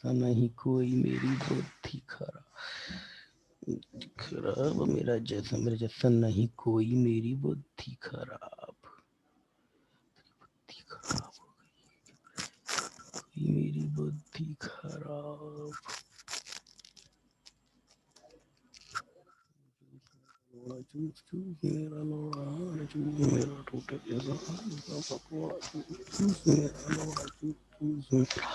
जैसा नहीं कोई, मेरी बुद्धि खराब, मेरे जैसा नहीं कोई, मेरी बुद्धि खराब, बुद्धि खराब हो गई, मेरी बुद्धि खराब। चूस चूस मेरा लोड़ा, चूस मेरा टूटे जैसा पकौड़ा, चूस मेरा लोड़ा, चूस मेरा।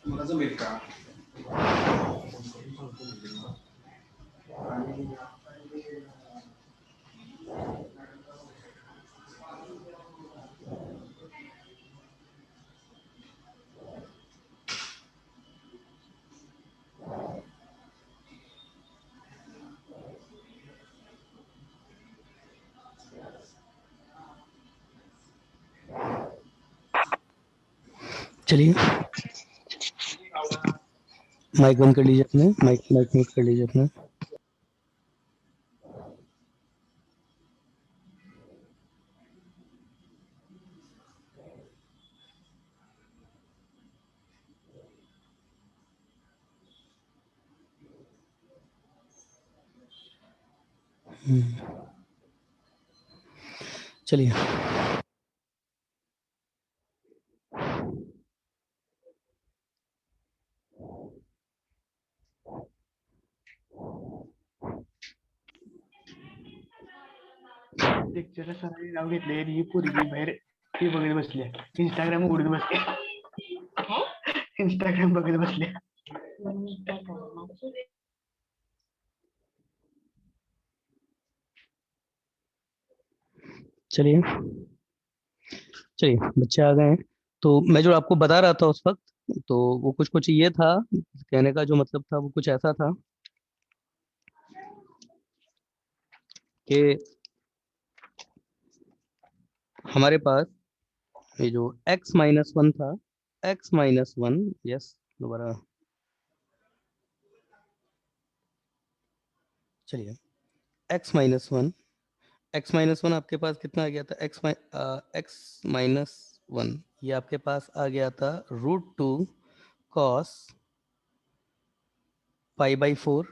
मला जमेल का? चलिए माइक बंद कर लीजिए अपने, माइक म्यूट कर लीजिए अपना। चलिए लेक्चर सरांनी नाव घेतले ही पोरगी बाहेर ती बघत बसल्या, इंस्टाग्राम उघडत बसल्या, इंस्टाग्राम बघत बसल्या. चलिए चलिए बच्चे आ गए हैं। तो मैं जो आपको बता रहा था उस वक्त, तो वो कुछ कुछ ये था, कहने का जो मतलब था वो कुछ ऐसा था कि हमारे पास ये जो x-1 था, x-1, यस दोबारा चलिए, x-1, x-1 आपके पास कितना आ गया था, x-1 ये आपके पास आ गया था √2 cos π/4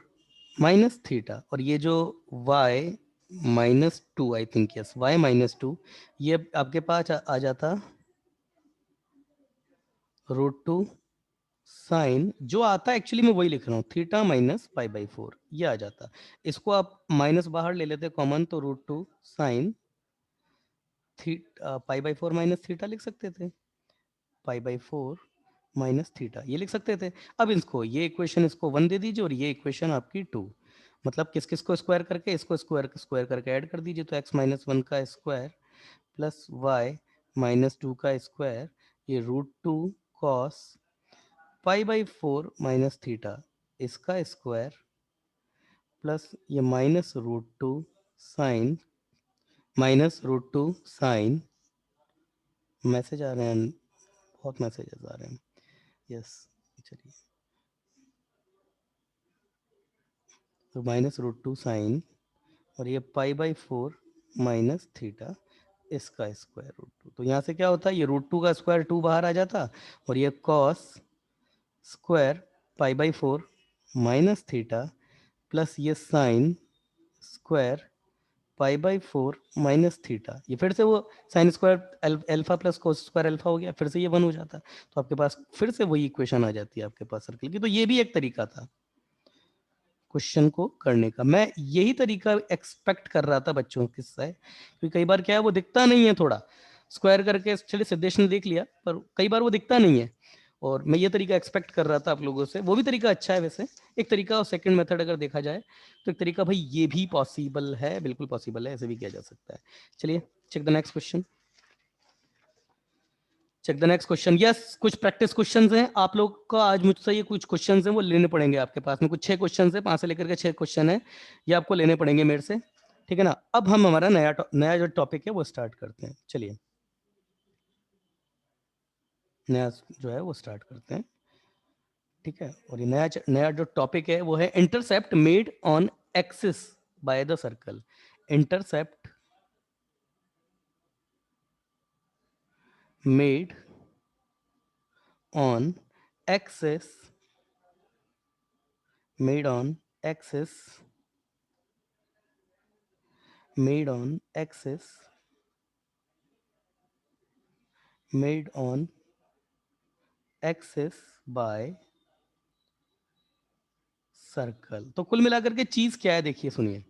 माइनस थीटा, और ये जो y-2 I think, yes y-2 ये आपके पास आ जाता √2 साइन, जो आता है एक्चुअली मैं वही लिख रहा हूँ, थीटा माइनस π/4 ये आ जाता। इसको आप माइनस बाहर ले लेते कॉमन, तो √2 साइन π/4 माइनस थीटा लिख सकते थे, π/4 माइनस थीटा ये लिख सकते थे। अब इसको ये इक्वेशन इसको 1 दे दीजिए और ये इक्वेशन आपकी 2, मतलब किस किस को स्क्वायर करके, इसको स्क्वायर स्क्वायर करके ऐड कर दीजिए, तो x-1 का स्क्वायर प्लस y-2 का स्क्वायर, ये √2 कॉस π/4 माइनस थीटा इसका स्क्वायर, प्लस ये -√2 साइन, मैसेज आ रहे हैं, बहुत मैसेजेस आ रहे हैं, यस चलिए, तो -√2 साइन और ये π/4 माइनस थीटा इसका स्क्वायर रूट 2। तो यहाँ से क्या होता है, ये रूट 2 का स्क्वायर 2 बाहर आ जाता और ये cos square pi by 4 minus theta plus ये sine square pi by 4 minus theta, ये फिर से वो sine square alpha plus cos square alpha हो गया, फिर से ये 1 हो जाता। तो आपके पास फिर से वही इक्वेशन आ जाती है आपके पास सर्कल की। तो ये भी एक तरीका था क्वेश्चन को करने का। मैं यही तरीका एक्सपेक्ट कर रहा था बच्चों के से, क्योंकि कई बार क्या है वो दिखता नहीं है, थोड़ा स्क्वायर करके, चलिए सिद्धेश ने देख लिया, पर कई बार वो दिखता नहीं है। और मैं ये तरीका एक्सपेक्ट कर रहा था आप लोगों से। वो भी तरीका अच्छा है वैसे, एक तरीका और सेकंड मेथड अगर देखा जाए तो एक तरीका भाई ये भी पॉसिबल है, बिल्कुल पॉसिबल है, ऐसे भी किया जा सकता है। चलिए check the next question. Check the next question. Yes, कुछ प्रैक्टिस क्वेश्चंस हैं आप लोग का, आज मुझसे ये कुछ क्वेश्चंस हैं वो लेने पड़ेंगे आपके पास में। कुछ 6 क्वेश्चंस हैं, 5 से लेकर के 6 क्वेश्चन है, ये आपको लेने पड़ेंगे मेरे से, ठीक है ना। अब हम हमारा नया जो टॉपिक है वो स्टार्ट करते हैं। चलिए नया जो है वो स्टार्ट करते हैं, ठीक है। और ये नया जो टॉपिक है वो है intercept made on axis by the circle. Intercept made on axis, made on axis, made on axis, made on axis by circle. तो कुल मिलाकर के चीज क्या है देखिए सुनिए,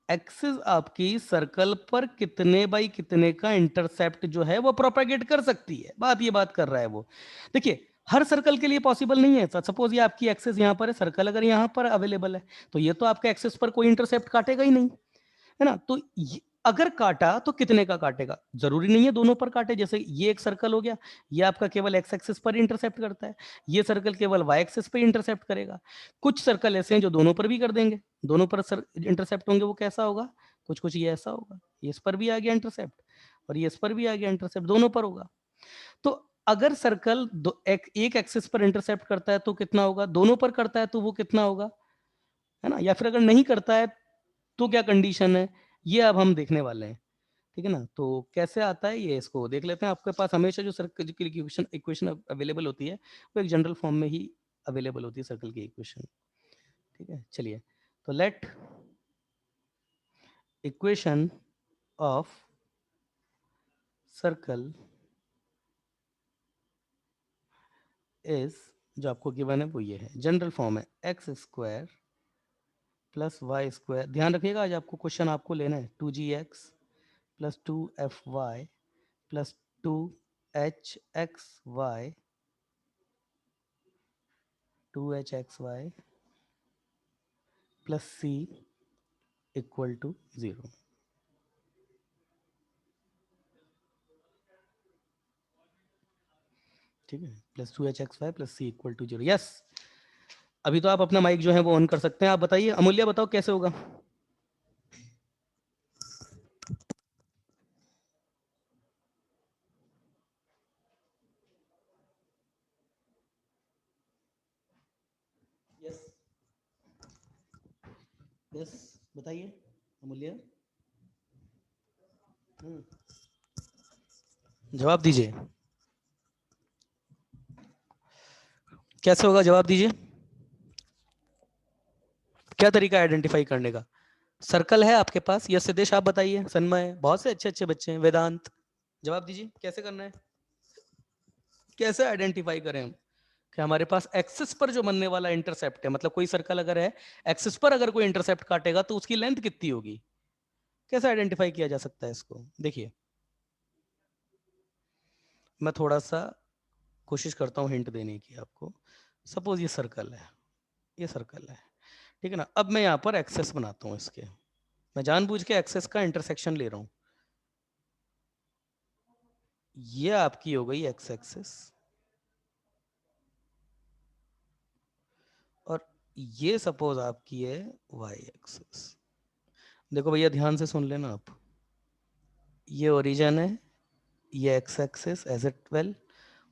एक्सिस आपकी सर्कल पर कितने बाई कितने का इंटरसेप्ट जो है वो प्रोपेगेट कर सकती है, बात कर रहा है वो। देखिए हर सर्कल के लिए पॉसिबल नहीं है। सपोज ये आपकी एक्सिस यहाँ पर है, सर्कल अगर यहाँ पर अवेलेबल है तो ये तो आपके एक्सिस पर कोई इंटरसेप्ट काटेगा ही नहीं, है ना। तो अगर काटा तो कितने का काटेगा, जरूरी नहीं है दोनों पर काटे। जैसे ये एक सर्कल हो गया, ये आपका केवल एक्स एक्सिस पर इंटरसेप्ट करता है, ये सर्कल केवल वाई एक्सिस पर इंटरसेप्ट करेगा। कुछ सर्कल ऐसे हैं जो दोनों पर भी कर देंगे, दोनों पर इंटरसेप्ट होंगे। वो कैसा होगा, कुछ कुछ ये ऐसा होगा, ये इस पर भी आ गया इंटरसेप्ट और ये इस पर भी आ गया इंटरसेप्ट, दोनों पर होगा। तो अगर सर्कल एक एक्सिस पर इंटरसेप्ट करता है तो कितना होगा, दोनों पर करता है तो वो कितना होगा, है ना। या फिर अगर नहीं करता है तो क्या कंडीशन है, ये अब हम देखने वाले हैं, ठीक है ना। तो कैसे आता है ये, इसको देख लेते हैं। आपके पास हमेशा जो सर्कल की इक्वेशन अवेलेबल होती है वो एक जनरल फॉर्म में ही अवेलेबल होती है, सर्कल की इक्वेशन, ठीक है। चलिए तो let equation of circle is, जो आपको गिवन है वो ये है, जनरल फॉर्म है x square plus y square. ध्यान रखिएगा आज आपको क्वेश्चन आपको लेना है 2gx plus 2fy plus 2hxy 2hxy plus c equal to 0। ठीक है, plus 2hxy plus c equal to 0। Yes, अभी तो आप अपना माइक जो है वो ऑन कर सकते हैं। आप बताइए अमूल्य, बताओ कैसे होगा। यस यस बताइए अमूल्य, जवाब दीजिए, कैसे होगा, जवाब दीजिए। क्या तरीका आइडेंटिफाई करने का, सर्कल है आपके पास। यस सिद्धेश आप बताइए, सन्मय, बहुत से अच्छे अच्छे बच्चे हैं, वेदांत, जवाब दीजिए कैसे करना है, कैसे आइडेंटिफाई करें हम कि हमारे पास एक्सिस पर जो बनने वाला इंटरसेप्ट है, मतलब कोई सर्कल अगर है, एक्सिस पर अगर कोई इंटरसेप्ट काटेगा तो उसकी लेंथ कितनी होगी, कैसे आइडेंटिफाई किया जा सकता है इसको। देखिए मैं थोड़ा सा कोशिश करता हूं हिंट देने की आपको। सपोज ये सर्कल है, ये सर्कल है, ठीक है ना। अब मैं यहाँ पर एक्सेस बनाता हूँ इसके, मैं जानबूझ के एक्सेस का इंटरसेक्शन ले रहा हूँ। ये आपकी हो गई एक्स एक्सिस और ये सपोज आपकी है वाई एक्सिस। देखो भैया ध्यान से सुन लेना आप, ये ओरिजिन है, ये एक्स एक्सिस एज ए 12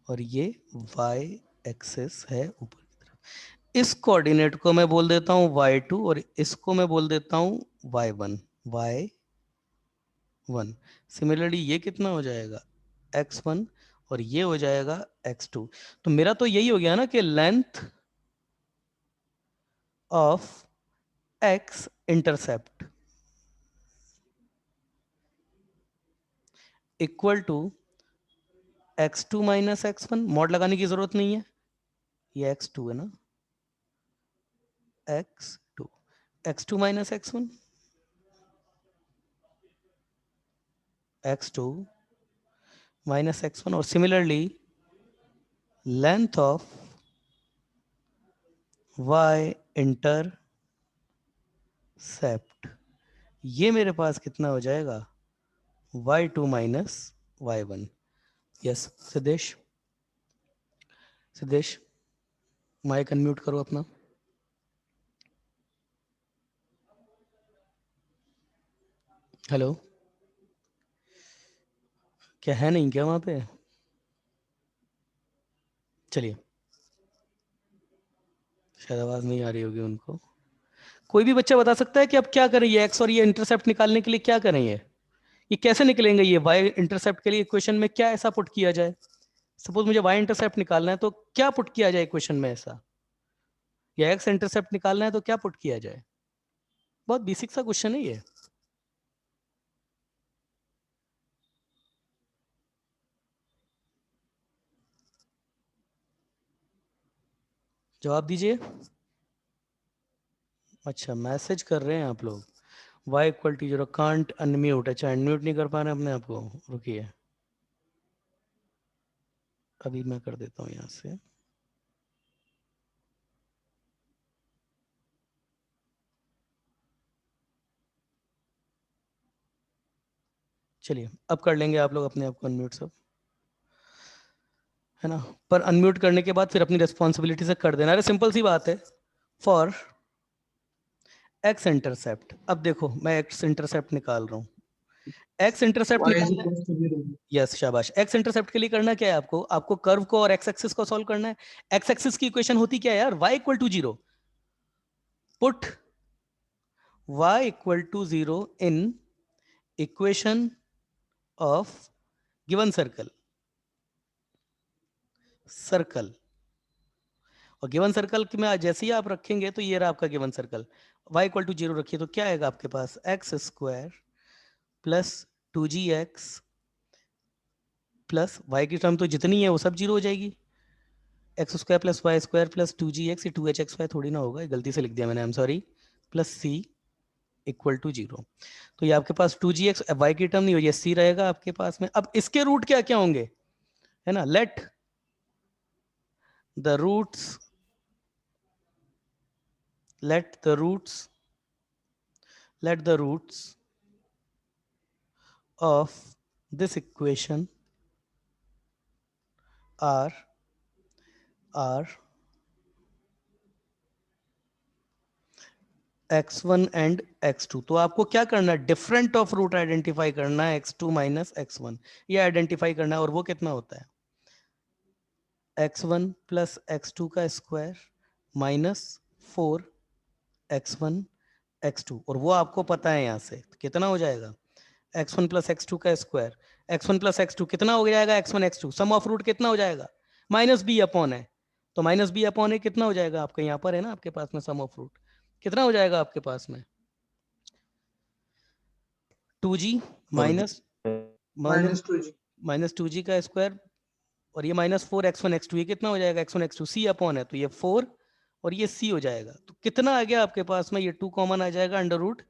और ये वाई एक्सिस है ऊपर की तरफ। इस कोऑर्डिनेट को मैं बोल देता हूँ y2 और इसको मैं बोल देता हूँ y1। y1। सिमिलरली ये कितना हो जाएगा x1 और ये हो जाएगा x2। तो मेरा तो यही हो गया ना कि length of x intercept equal to x2 minus x1। Mod लगाने की जरूरत नहीं है, ये x2 है ना, x2 x2 minus x1 x2 minus x1 और similarly length of y intercept, ये मेरे पास कितना हो जाएगा y2 minus y1। Yes Siddhesh, Siddhesh mike unmute करो अपना। हेलो, क्या है नहीं क्या वहां पे? चलिए, शायद आवाज नहीं आ रही होगी उनको। कोई भी बच्चा बता सकता है कि अब क्या करें, ये एक्स और ये इंटरसेप्ट निकालने के लिए क्या करें, ये कैसे निकलेंगे, ये वाई इंटरसेप्ट के लिए इक्वेशन में क्या ऐसा पुट किया जाए? सपोज मुझे वाई इंटरसेप्ट निकालना है तो क्या पुट किया जाए इक्वेशन में ऐसा, या एक्स इंटरसेप्ट निकालना है तो क्या पुट किया जाए? बहुत बेसिक सा क्वेश्चन है ये। जवाब दीजिए। अच्छा, मैसेज कर रहे हैं आप लोग। y equal to 0 can't unmute. अच्छा, अनम्यूट नहीं कर पा रहे अपने आप को, रुकिए अभी मैं कर देता हूँ यहाँ से। चलिए अब कर लेंगे आप लोग अपने आप को अनम्यूट सब, है ना? पर अनम्यूट करने के बाद फिर अपनी रिस्पॉन्सिबिलिटी से कर देना। अरे सिंपल सी बात है। फॉर एक्स इंटरसेप्ट, अब देखो मैं एक्स इंटरसेप्ट निकाल रहा हूँ। एक्स इंटरसेप्ट y is निकालना है, equals to 0। यस शाबाश। एक्स इंटरसेप्ट के लिए करना क्या है आपको, आपको कर्व को और एक्स एक्सिस को सॉल्व करना है। एक्स एक्सिस की इक्वेशन होती क्या है यार, y equal to 0। Put y equal to 0 in equation of given circle, circle. और गिवन सर्कल में जैसे ही आप रखेंगे तो ये रहा आपका given circle. y equal to 0 रखिए तो क्या आएगा आपके पास, x square plus 2gx plus y की टर्म तो जितनी है वो सब 0 हो जाएगी। X square plus y square plus 2gx, ये 2hxy थोड़ी ना होगा, गलती से लिख दिया मैंने, I am sorry. Plus c equal to 0। तो ये आपके पास 2gx, वाई की टर्म नहीं हो, ये c रहेगा आपके पास में। अब इसके रूट क्या क्या होंगे, है ना? Let the roots, let the roots, let the roots of this equation are x1 and x2। तो आपको क्या करना है, डिफरेंट ऑफ रूट आइडेंटिफाई करना है, x2 माइनस x1 ये आइडेंटिफाई करना है। और वो कितना होता है, x1 प्लस x2 का स्क्वायर माइनस 4x1 x2, और वो आपको पता है यहाँ से तो कितना हो जाएगा, x1 प्लस x2 का स्क्वायर, x1 प्लस x2 कितना हो जाएगा, x1 x2 some of root कितना हो जाएगा, माइनस बी अपॉन है। तो माइनस बी अपॉन है कितना हो जाएगा आपके यहाँ पर, है ना आपके पास में सम ऑफ रूट कितना हो जाएगा आपके पास में, 2g minus minus -2g। Minus 2g का स्क्वायर, और ये माइनस 4x1 x2, ये कितना हो जाएगा, x1 x2 सी अपॉन है, तो ये 4 और ये c हो जाएगा। तो कितना आ गया आपके पास में, ये 2 कॉमन आ जाएगा, under root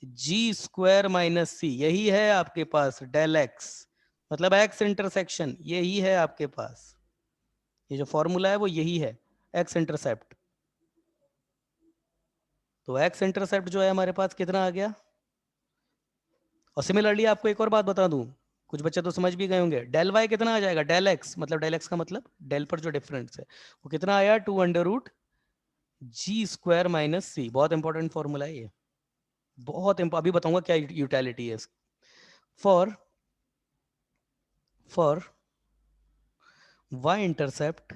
g square minus सी, यही है आपके पास डेल एक्स, मतलब एक्स इंटरसेक्शन यही है आपके पास। ये जो फॉर्मूला है वो यही है, एक्स इंटरसेप्ट। तो एक्स इंटरसेप्ट जो है हमारे पास कितना आ गया। और सिमिलरली आपको एक और बात बता दूं, कुछ बच्चे तो समझ भी गए होंगे, डेल वाई कितना आ जाएगा, डेल एक्स, मतलब डेल एक्स का मतलब डेल पर जो डिफरेंस है वो कितना आया, 2 under root g square minus सी। बहुत इंपॉर्टेंट फॉर्मूला है ये, बहुत अभी बताऊंगा क्या यूटिलिटी है इसकी। For y intercept,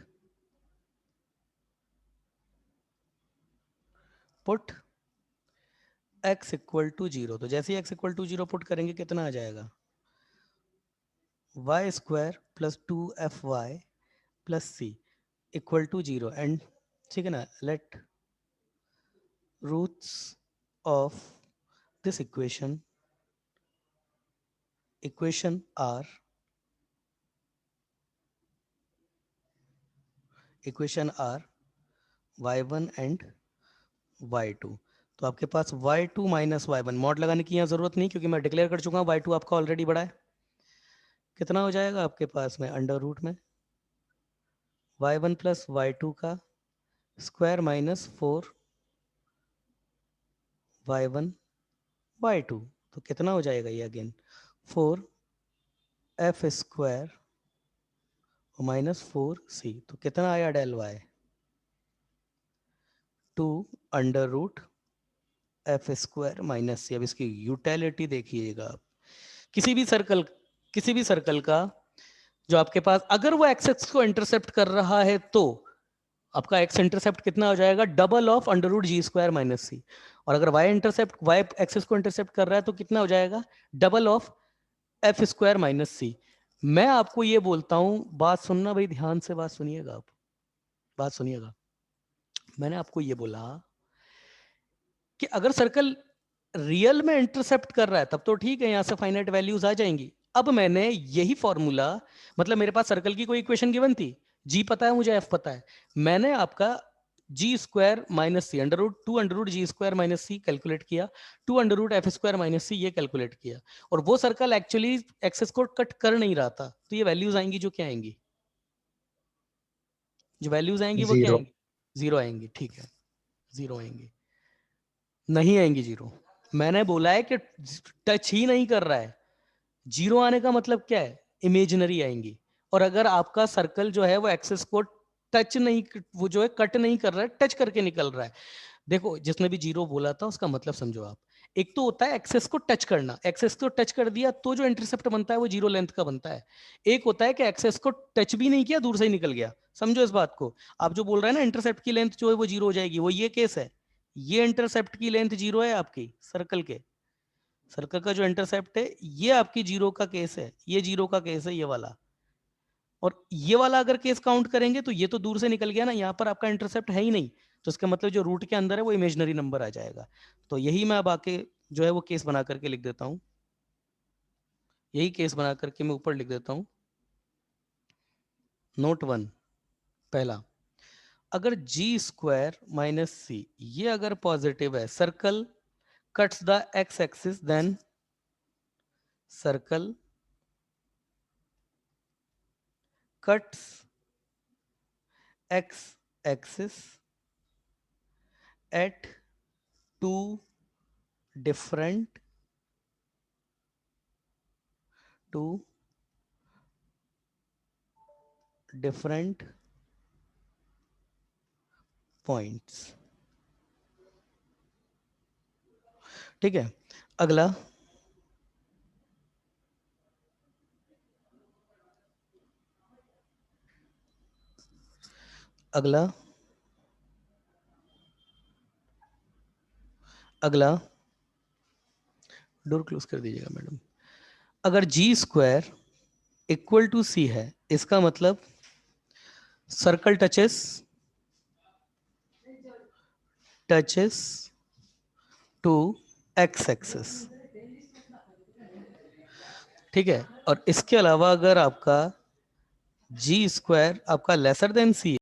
put x equal to 0, तो जैसे ही x इक्वल टू 0 पुट करेंगे कितना आ जाएगा, y square plus 2fy plus c equal to 0 and, ठीक है ना, let roots of this equation are y1 and y2। तो आपके पास y2 माइनस y1, मॉड लगाने की यहाँ जरूरत नहीं क्योंकि मैं डिक्लेयर कर चुका हूँ, y2 आपका ऑलरेडी बड़ा है। कितना हो जाएगा आपके पास में अंडर रूट में y1 प्लस y2 का स्क्वायर माइनस 4 y1 y2, तो कितना हो जाएगा ये again 4 f square minus 4c, तो कितना आया डेल y 2 under root f square minus c. अब इसकी यूटिलिटी देखिएगा आप, किसी भी सर्कल का जो आपके पास अगर वो एक्स को इंटरसेप्ट कर रहा है तो आपका एक्स इंटरसेप्ट कितना हो जाएगा, double of under root g square minus c. और अगर वाई एक्सेस को इंटरसेप्ट कर रहा है तो कितना हो जाएगा, double of f square minus c. मैं आपको ये बोलता हूं, बात सुनना भाई, ध्यान से बात सुनिएगा आप, बात सुनिएगा। मैंने आपको ये बोला कि अगर सर्कल रियल में इंटरसेप्ट कर रहा है तब तो ठीक है, यहां से फाइनाइट वैल्यूज आ जाएंगी। अब मैंने यही फॉर्मूला, मतलब मेरे पास सर्कल की कोई इक्वेशन गिवन थी, जी पता है मुझे, एफ पता है, मैंने आपका जी square minus c under root 2 under root g square minus c calculate किया, 2 under root f square minus c ये कैलकुलेट किया, और वो सर्कल एक्चुअली एक्सेस को कट कर नहीं रहा था, तो ये वैल्यूज आएंगी जो क्या आएंगी, जो वैल्यूज आएंगी वो क्या 0। आएंगी, जीरो आएंगी। ठीक है, जीरो आएंगी, नहीं आएंगी जीरो। मैंने बोला है कि टच ही नहीं कर रहा है, जीरो आने का मतलब क्या है, इमेजिनरी आएंगी। और अगर आपका सर्कल जो है वो एक्सेस को टच नहीं, वो जो है कट नहीं कर रहा है, टच करके निकल रहा है। देखो जिसने भी जीरो बोला था उसका मतलब समझो आप, एक तो होता है एक्सेस को टच करना, एक्सेस को टच कर दिया तो जो इंटरसेप्ट बनता है वो जीरो लेंथ का बनता है। एक होता है कि एक्सेस को टच भी नहीं किया, दूर से ही निकल गया। समझो इस बात को, आप जो बोल रहे हैं ना इंटरसेप्ट की लेंथ जो है वो जीरो हो जाएगी, वो ये केस है, ये इंटरसेप्ट की लेंथ जीरो है आपकी सर्कल के, सर्कल का जो इंटरसेप्ट है ये आपकी जीरो का केस है, ये जीरो का केस है ये वाला। और ये वाला अगर केस काउंट करेंगे तो ये तो दूर से निकल गया ना, यहाँ पर आपका इंटरसेप्ट है ही नहीं, तो इसका मतलब जो रूट के अंदर है वो इमेजिनरी नंबर आ जाएगा। तो यही मैं अब आके जो है वो केस बना करके लिख देता हूँ, यही केस बना करके मैं ऊपर लिख देता हूँ। नोट 1 पहला, अगर जी स्क्वायर माइनस सी ये अगर पॉजिटिव है, circle cuts the x axis, then circle cuts x axis at two different points। ठीक है, अगला अगला अगला डोर क्लोज कर दीजिएगा मैडम। अगर G square equal to C है, इसका मतलब circle touches to x axis. ठीक है, और इसके अलावा अगर आपका जी स्क्वायर आपका लेसर देन सी